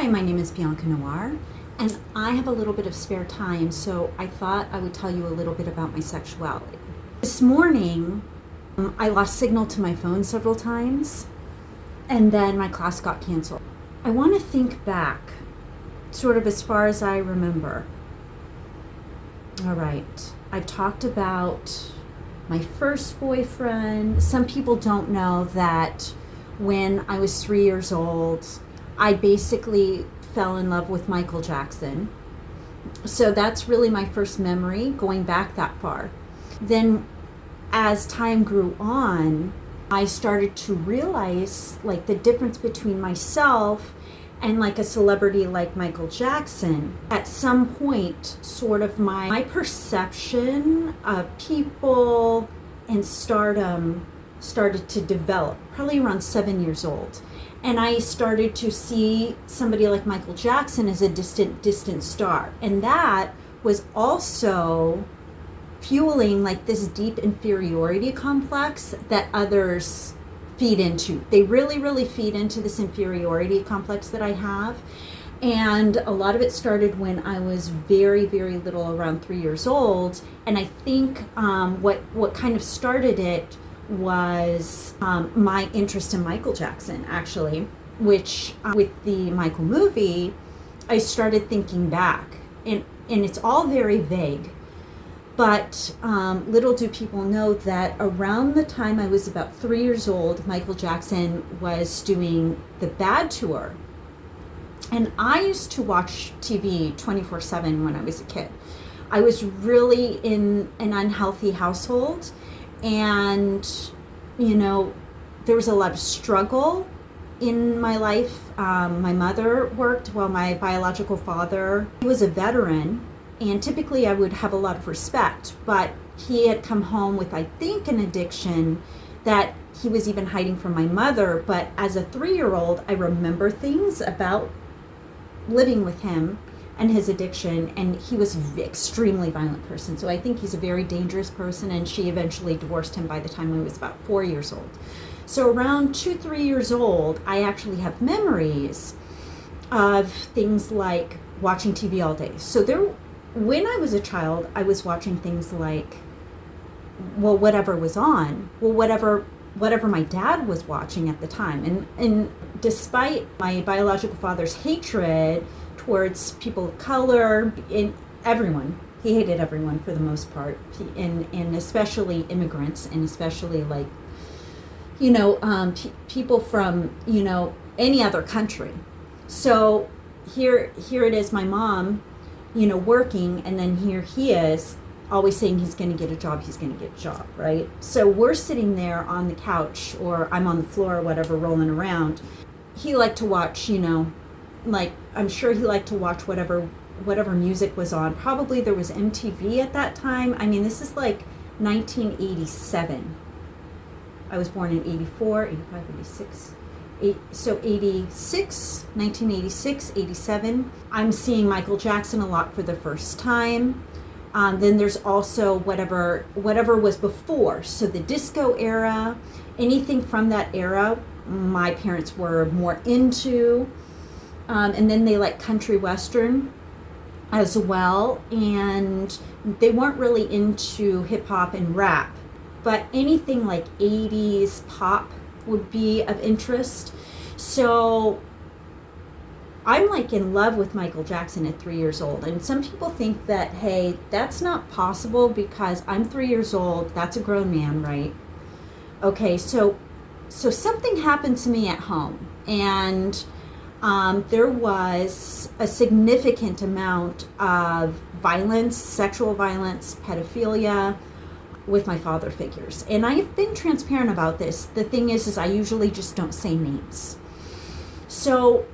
Hi, my name is Bianca Noir, and I have a little bit of spare time, so I thought I would tell you a little bit about my sexuality. This morning, I lost signal to my phone several times, and then my class got canceled. I want to think back, sort of as far as I remember. All right, I've talked about my first boyfriend. Some people don't know that when I was 3 years old, I basically fell in love with Michael Jackson. So that's really my first memory going back that far. Then as time grew on, I started to realize like the difference between myself and like a celebrity like Michael Jackson. At some point, sort of my perception of people and stardom started to develop, probably around 7 years old. And I started to see somebody like Michael Jackson as a distant star. And that was also fueling like this deep inferiority complex that others feed into. They really feed into this inferiority complex that I have. And a lot of it started when I was very little, around 3 years old. And I think what kind of started it was my interest in Michael Jackson, actually, which with the Michael movie, I started thinking back, and it's all very vague, but little do people know that around the time I was about 3 years old, Michael Jackson was doing the Bad Tour, and I used to watch TV 24/7 when I was a kid. I was really in an unhealthy household. And, you know, there was a lot of struggle in my life. My mother worked while my biological father, he was a veteran. And typically I would have a lot of respect. But he had come home with, I think, an addiction that he was even hiding from my mother. But as a 3-year-old, I remember things about living with him and his addiction, and he was an extremely violent person. So I think he's a very dangerous person, and she eventually divorced him by the time I was about 4 years old. So around 2-3 years old, I actually have memories of things like watching TV all day. So when I was a child, I was watching things like, well, whatever was on, well, whatever my dad was watching at the time. And despite my biological father's hatred towards people of color, in everyone. He hated everyone for the most part, and especially immigrants, and especially like, people from, any other country. So here it is, my mom, working, and then here he is always saying he's going to get a job, right? So we're sitting there on the couch, or I'm on the floor or whatever, rolling around. He liked to watch, like, I'm sure he liked to watch whatever music was on. Probably there was MTV at that time. I mean, this is like 1987. I was born in 84, 85, 86. So 86, 1986, 87. I'm seeing Michael Jackson a lot for the first time. Then there's also whatever was before. So the disco era, anything from that era, my parents were more into. And then they like country western as well. And they weren't really into hip hop and rap, but anything like 80s pop would be of interest. So I'm like in love with Michael Jackson at 3 years old. And some people think that, hey, that's not possible because I'm 3 years old. That's a grown man, right? Okay, so something happened to me at home. And there was a significant amount of violence, sexual violence, pedophilia with my father figures. And I've been transparent about this. The thing is I usually just don't say names. So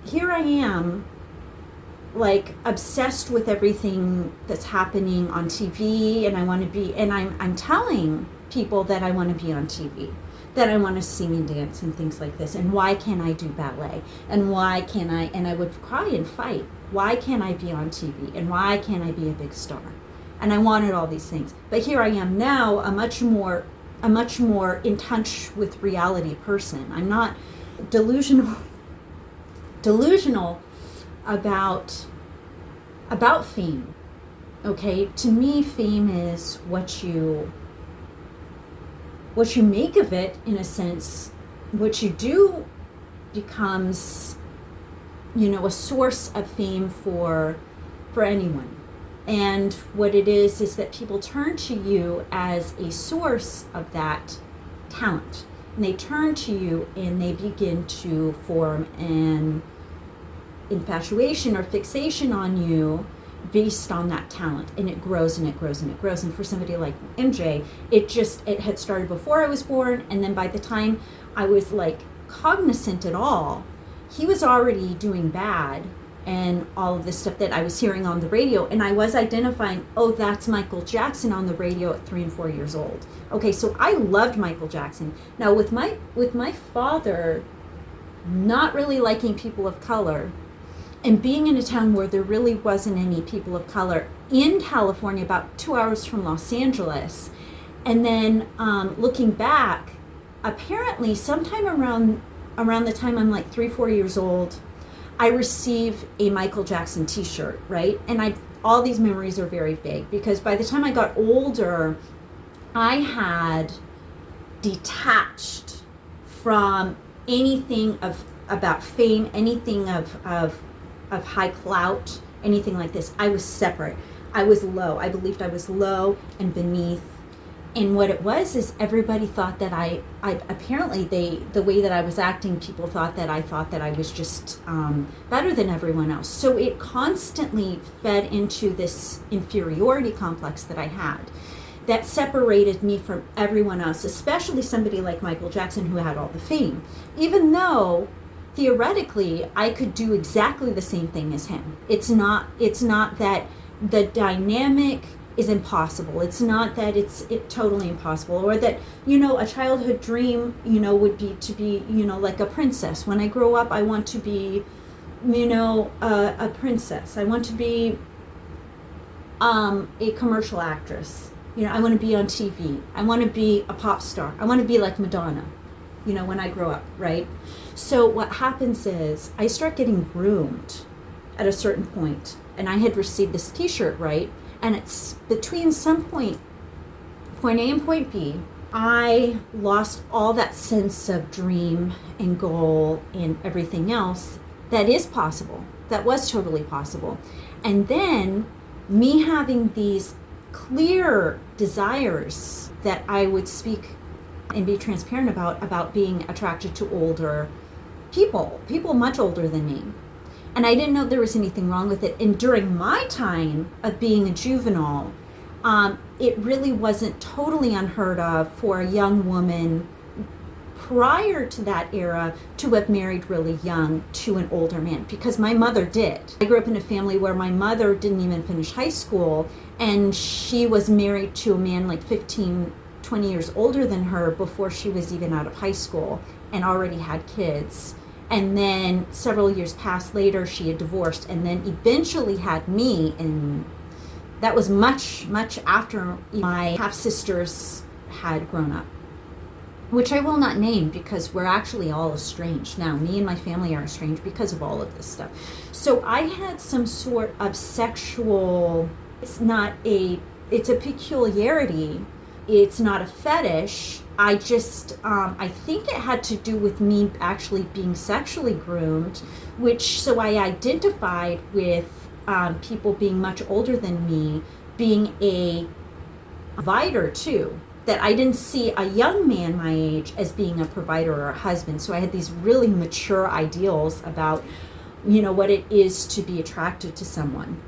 here I am, like obsessed with everything that's happening on TV, and I want to be, and I'm telling people that I want to be on TV, that I want to sing and dance and things like this, and why can't I do ballet, and why can't I, and I would cry and fight, why can't I be on TV, and why can't I be a big star? And I wanted all these things. But here I am now, a much more in touch with reality person. I'm not delusional delusional about fame. Okay, to me, fame is what you make of it, in a sense. What you do becomes, a source of fame for anyone. And what it is that people turn to you as a source of that talent. And they turn to you and they begin to form an infatuation or fixation on you based on that talent, and it grows and it grows and it grows. And for somebody like MJ, it had started before I was born, and then by the time I was like cognizant at all, he was already doing bad and all of this stuff that I was hearing on the radio, and I was identifying, oh, that's Michael Jackson on the radio at 3 and 4 years old. Okay, so I loved Michael Jackson. Now with my father not really liking people of color, and being in a town where there really wasn't any people of color in California, about 2 hours from Los Angeles, and then looking back, apparently sometime around the time I'm like 3-4 years old, I receive a Michael Jackson t-shirt, right? And all these memories are very vague, because by the time I got older, I had detached from anything about fame, anything of high clout, anything like this. I was separate. I was low. I believed I was low and beneath. And what it was is everybody thought that I apparently the way that I was acting, people thought that I was just better than everyone else. So it constantly fed into this inferiority complex that I had, that separated me from everyone else, especially somebody like Michael Jackson, who had all the fame, even though theoretically I could do exactly the same thing as him. It's not that the dynamic is impossible. It's not that it's totally impossible, or that, a childhood dream, would be to be, like a princess. When I grow up, I want to be, a princess. I want to be a commercial actress. I want to be on TV. I want to be a pop star. I want to be like Madonna, when I grow up, right? So what happens is I start getting groomed at a certain point, and I had received this t-shirt, right? And it's between some point A and point B, I lost all that sense of dream and goal and everything else that is possible, that was totally possible. And then me having these clear desires that I would speak and be transparent about being attracted to older people much older than me. And I didn't know there was anything wrong with it. And during my time of being a juvenile, it really wasn't totally unheard of for a young woman prior to that era to have married really young to an older man, because my mother did. I grew up in a family where my mother didn't even finish high school, and she was married to a man like 15, 20 years older than her before she was even out of high school, and already had kids. And then several years passed later, she had divorced, and then eventually had me, and that was much, much after my half-sisters had grown up, which I will not name because we're actually all estranged now. Me and my family are estranged because of all of this stuff. So I had some sort of sexual, it's a peculiarity, it's not a fetish. I think it had to do with me actually being sexually groomed, so I identified with people being much older than me, being a provider too, that I didn't see a young man my age as being a provider or a husband. So I had these really mature ideals about, what it is to be attracted to someone.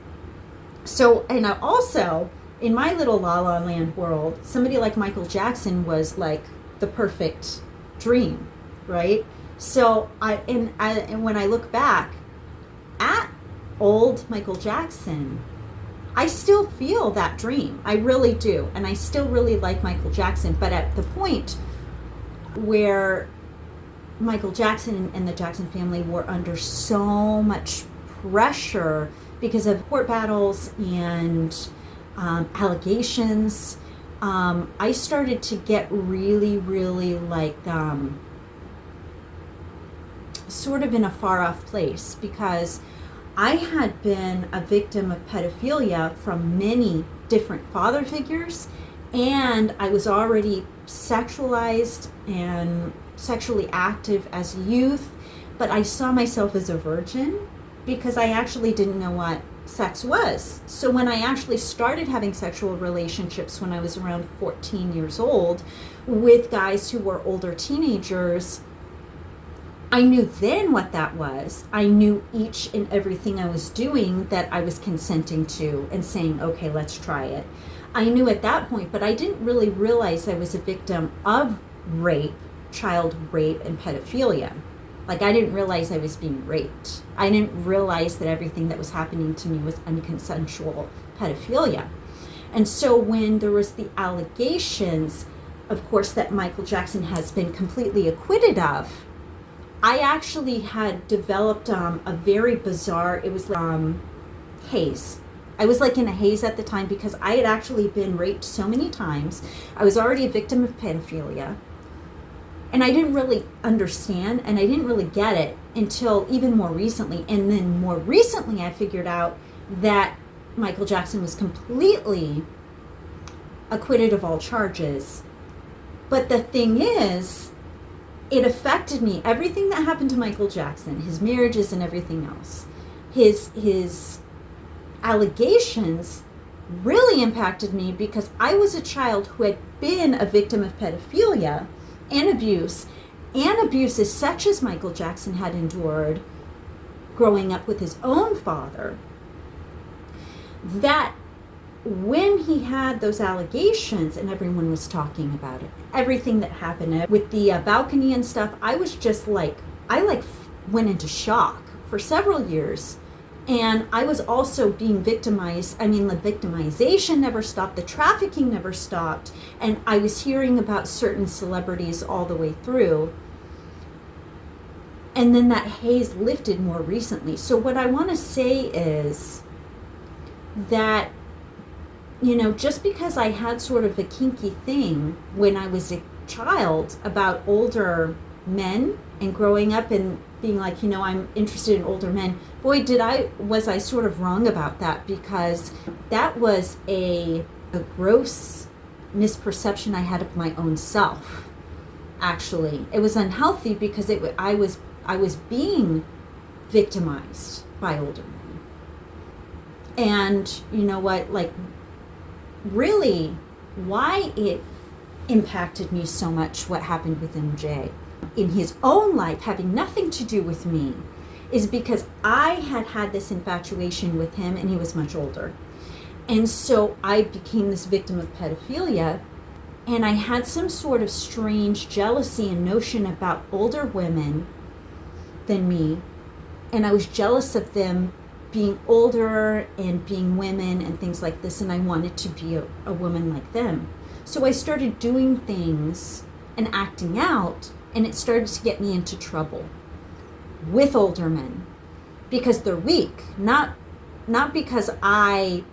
So, and I also, in my little La La Land world, somebody like Michael Jackson was like the perfect dream, right? So and when I look back at old Michael Jackson, I still feel that dream. I really do. And I still really like Michael Jackson. But at the point where Michael Jackson and the Jackson family were under so much pressure because of court battles and allegations, I started to get really, really like sort of in a far off place because I had been a victim of pedophilia from many different father figures, and I was already sexualized and sexually active as a youth, but I saw myself as a virgin because I actually didn't know what sex was. So when I actually started having sexual relationships when I was around 14 years old with guys who were older teenagers, I knew then what that was. I knew each and everything I was doing that I was consenting to and saying, okay, let's try it. I knew at that point, but I didn't really realize I was a victim of rape, child rape, and pedophilia. Like, I didn't realize I was being raped. I didn't realize that everything that was happening to me was unconsensual pedophilia. And so when there was the allegations, of course, that Michael Jackson has been completely acquitted of, I actually had developed a very bizarre, it was haze. I was like in a haze at the time because I had actually been raped so many times. I was already a victim of pedophilia. And I didn't really understand and I didn't really get it until even more recently. And then more recently, I figured out that Michael Jackson was completely acquitted of all charges. But the thing is, it affected me. Everything that happened to Michael Jackson, his marriages and everything else, his allegations really impacted me because I was a child who had been a victim of pedophilia and abuses such as Michael Jackson had endured growing up with his own father, that when he had those allegations and everyone was talking about it, everything that happened with the balcony and stuff, I was just like, went into shock for several years. And I was also being victimized. I mean, the victimization never stopped. The trafficking never stopped. And I was hearing about certain celebrities all the way through. And then that haze lifted more recently. So what I want to say is that, you know, just because I had sort of a kinky thing when I was a child about older men and growing up and being like, you know, I'm interested in older men. Boy, was I sort of wrong about that, because that was a gross misperception I had of my own self. Actually, it was unhealthy because I was being victimized by older men. And you know what, like, really why it impacted me so much, what happened with MJ in his own life, having nothing to do with me, is because I had this infatuation with him and he was much older. And so I became this victim of pedophilia, and I had some sort of strange jealousy and notion about older women than me. And I was jealous of them being older and being women and things like this, and I wanted to be a woman like them. So I started doing things and acting out, and it started to get me into trouble with older men because they're weak, not because I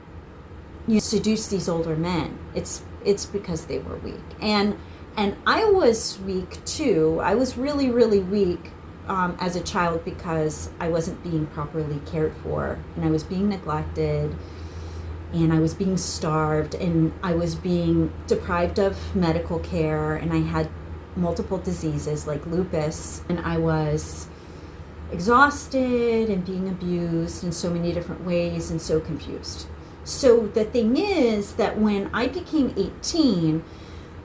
seduced these older men. It's because they were weak, and I was weak too. I was really, really weak as a child because I wasn't being properly cared for, and I was being neglected, and I was being starved, and I was being deprived of medical care, and I had multiple diseases like lupus, and I was exhausted and being abused in so many different ways and so confused. So the thing is that when I became 18,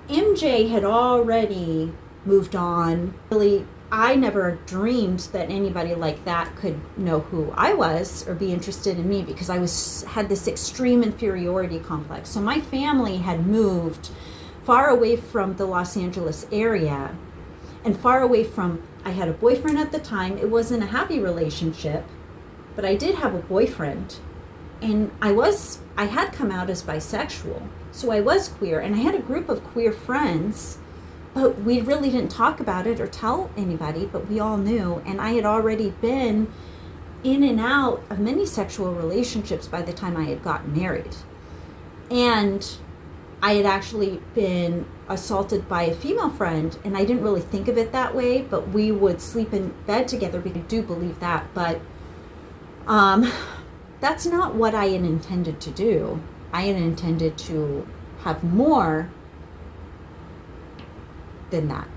MJ had already moved on. Really, I never dreamed that anybody like that could know who I was or be interested in me, because I had this extreme inferiority complex. So my family had moved far away from the Los Angeles area and far away from, I had a boyfriend at the time. It wasn't a happy relationship, but I did have a boyfriend, and I had come out as bisexual. So I was queer, and I had a group of queer friends, but we really didn't talk about it or tell anybody, but we all knew. And I had already been in and out of many sexual relationships by the time I had gotten married. And I had actually been assaulted by a female friend, and I didn't really think of it that way, but we would sleep in bed together because I do believe that. But that's not what I had intended to do. I had intended to have more than that.